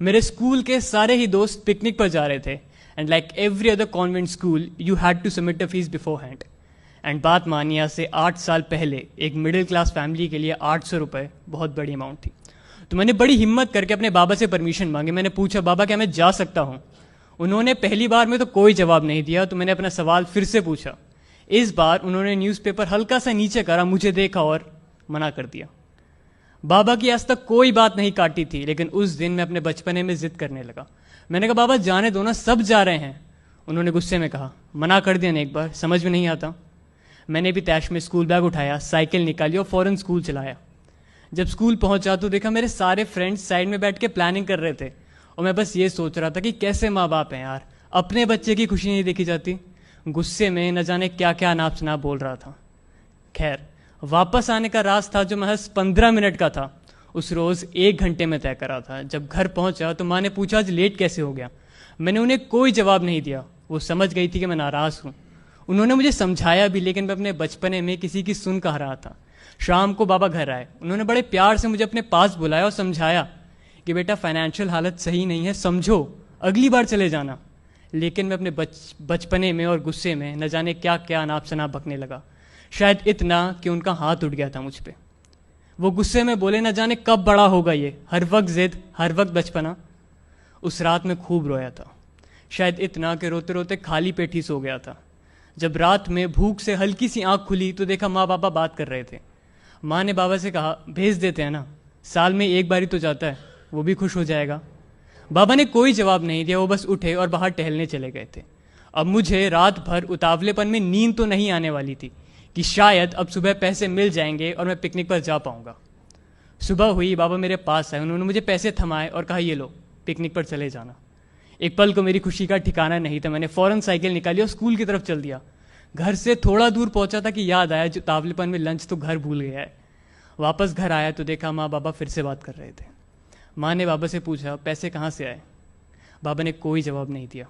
मेरे स्कूल के सारे ही दोस्त पिकनिक पर जा रहे थे and like every other convent school you had to submit the fees beforehand. And बात मानिए आज से 8 साल पहले एक मिडिल क्लास फैमिली के लिए 800 रुपये बहुत बड़ी अमाउंट थी। तो मैंने बड़ी हिम्मत करके अपने बाबा से परमिशन मांगी। मैंने पूछा, बाबा क्या मैं जा सकता हूँ? उन्होंने पहली बार में तो कोई जवाब नहीं दिया, तो मैंने अपना सवाल फिर से पूछा। इस बार उन्होंने न्यूज़पेपर हल्का सा नीचे करा, मुझे देखा और मना कर दिया। बाबा की आज तक कोई बात नहीं काटी थी, लेकिन उस दिन मैं अपने बचपने में जिद करने लगा। मैंने कहा, बाबा जाने दो ना, सब जा रहे हैं। उन्होंने गुस्से में कहा, मना कर दिया ना एक बार, समझ में नहीं आता। मैंने भी तैश में स्कूल बैग उठाया, साइकिल निकाली और फ़ौरन स्कूल चलाया। जब स्कूल पहुंचा तो देखा मेरे सारे फ्रेंड्स साइड में बैठ के प्लानिंग कर रहे थे और मैं बस ये सोच रहा था कि कैसे माँ बाप हैं यार, अपने बच्चे की खुशी नहीं देखी जाती। गुस्से में न जाने क्या क्या नाप शनाप बोल रहा था। खैर, वापस आने का रास्ता जो महज 15 मिनट का था, उस रोज़ 1 घंटे में तय करा था। जब घर पहुंचा तो माँ ने पूछा, आज लेट कैसे हो गया? मैंने उन्हें कोई जवाब नहीं दिया। वो समझ गई थी कि मैं नाराज़ हूँ। उन्होंने मुझे समझाया भी, लेकिन मैं अपने बचपने में किसी की सुन कह रहा था। शाम को बाबा घर आए। उन्होंने बड़े प्यार से मुझे अपने पास बुलाया और समझाया कि बेटा फाइनेंशियल हालत सही नहीं है, समझो, अगली बार चले जाना। लेकिन मैं अपने बचपने में और गुस्से में न जाने क्या क्या अनाप शनाप बकने लगा। शायद इतना कि उनका हाथ उठ गया था मुझ पे। वो गुस्से में बोले, न जाने कब बड़ा होगा ये, हर वक्त जिद, हर वक्त बचपना। उस रात में खूब रोया था, शायद इतना कि रोते रोते खाली पेट ही सो गया था। जब रात में भूख से हल्की सी आंख खुली तो देखा माँ बाबा बात कर रहे थे। माँ ने बाबा से कहा, भेज देते हैं ना, साल में एक बार ही तो जाता है, वो भी खुश हो जाएगा। बाबा ने कोई जवाब नहीं दिया, वो बस उठे और बाहर टहलने चले गए थे। अब मुझे रात भर उतावलेपन में नींद तो नहीं आने वाली थी कि शायद अब सुबह पैसे मिल जाएंगे और मैं पिकनिक पर जा पाऊंगा। सुबह हुई, बाबा मेरे पास आए। उन्होंने मुझे पैसे थमाए और कहा, ये लो, पिकनिक पर चले जाना। एक पल को मेरी खुशी का ठिकाना नहीं था। मैंने फ़ौरन साइकिल निकाली और स्कूल की तरफ चल दिया। घर से थोड़ा दूर पहुंचा था कि याद आया, जो तावलेपन में लंच तो घर भूल गया है। वापस घर आया तो देखा माँ बाबा फिर से बात कर रहे थे। माँ ने बाबा से पूछा, पैसे कहाँ से आए? बाबा ने कोई जवाब नहीं दिया।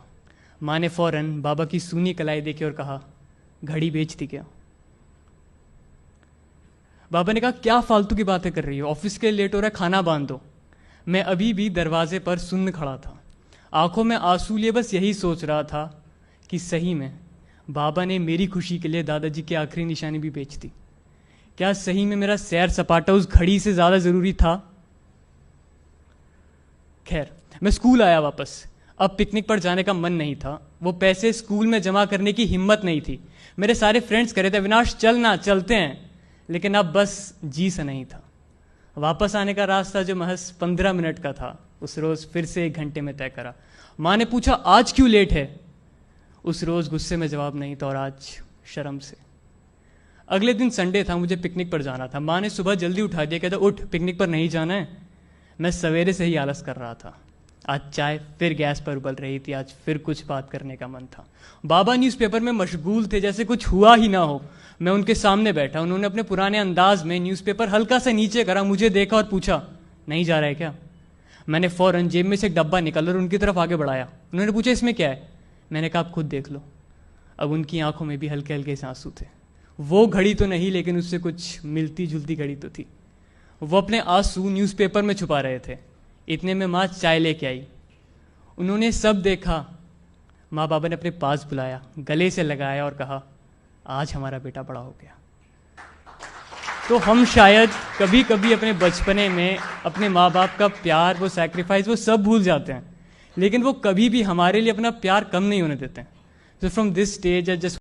माँ ने फ़ौरन बाबा की सूनी कलाई देखी और कहा, घड़ी बेच दी क्या? बाबा ने कहा, क्या फालतू की बातें कर रही हो, ऑफिस के लिए लेट हो रहा है, खाना बांध दो। मैं अभी भी दरवाजे पर सुन्न खड़ा था, आंखों में आंसू लिए बस यही सोच रहा था कि सही में बाबा ने मेरी खुशी के लिए दादाजी की आखिरी निशानी भी बेच दी। क्या सही में मेरा सैर सपाटा उस घड़ी से ज़्यादा ज़रूरी था? खैर, मैं स्कूल आया वापस। अब पिकनिक पर जाने का मन नहीं था। वो पैसे स्कूल में जमा करने की हिम्मत नहीं थी। मेरे सारे फ्रेंड्स कह रहे थे, अविनाश चलना, चलते हैं, लेकिन अब बस जी सा नहीं था। वापस आने का रास्ता जो महज 15 मिनट का था, उस रोज़ फिर से 1 घंटे में तय करा। माँ ने पूछा, आज क्यों लेट है? उस रोज़ गुस्से में जवाब नहीं था और आज शर्म से। अगले दिन संडे था, मुझे पिकनिक पर जाना था। माँ ने सुबह जल्दी उठा दिया, कहता, उठ, पिकनिक पर नहीं जाना है। मैं सवेरे से ही आलस कर रहा था। आज चाय फिर गैस पर उबल रही थी, आज फिर कुछ बात करने का मन था। बाबा न्यूज़पेपर में मशगूल थे, जैसे कुछ हुआ ही ना हो। मैं उनके सामने बैठा। उन्होंने अपने पुराने अंदाज में न्यूज़पेपर हल्का सा नीचे करा, मुझे देखा और पूछा, नहीं जा रहा है क्या? मैंने फ़ौरन जेब में से एक डब्बा निकाला और उनकी तरफ आगे बढ़ाया। उन्होंने पूछा, इसमें क्या है? मैंने कहा, आप खुद देख लो। अब उनकी आंखों में भी हल्के हल्के से आंसू थे। वो घड़ी तो नहीं, लेकिन उससे कुछ मिलती जुलती घड़ी तो थी। वो अपने आंसू न्यूज़पेपर में छुपा रहे थे। इतने में माँ चाय लेके आई। उन्होंने सब देखा। माँ बाबा ने अपने पास बुलाया, गले से लगाया और कहा, आज हमारा बेटा बड़ा हो गया। तो हम शायद कभी कभी अपने बचपने में अपने माँ बाप का प्यार, वो सैक्रिफाइस, वो सब भूल जाते हैं, लेकिन वो कभी भी हमारे लिए अपना प्यार कम नहीं होने देते हैं। So from this stage, I just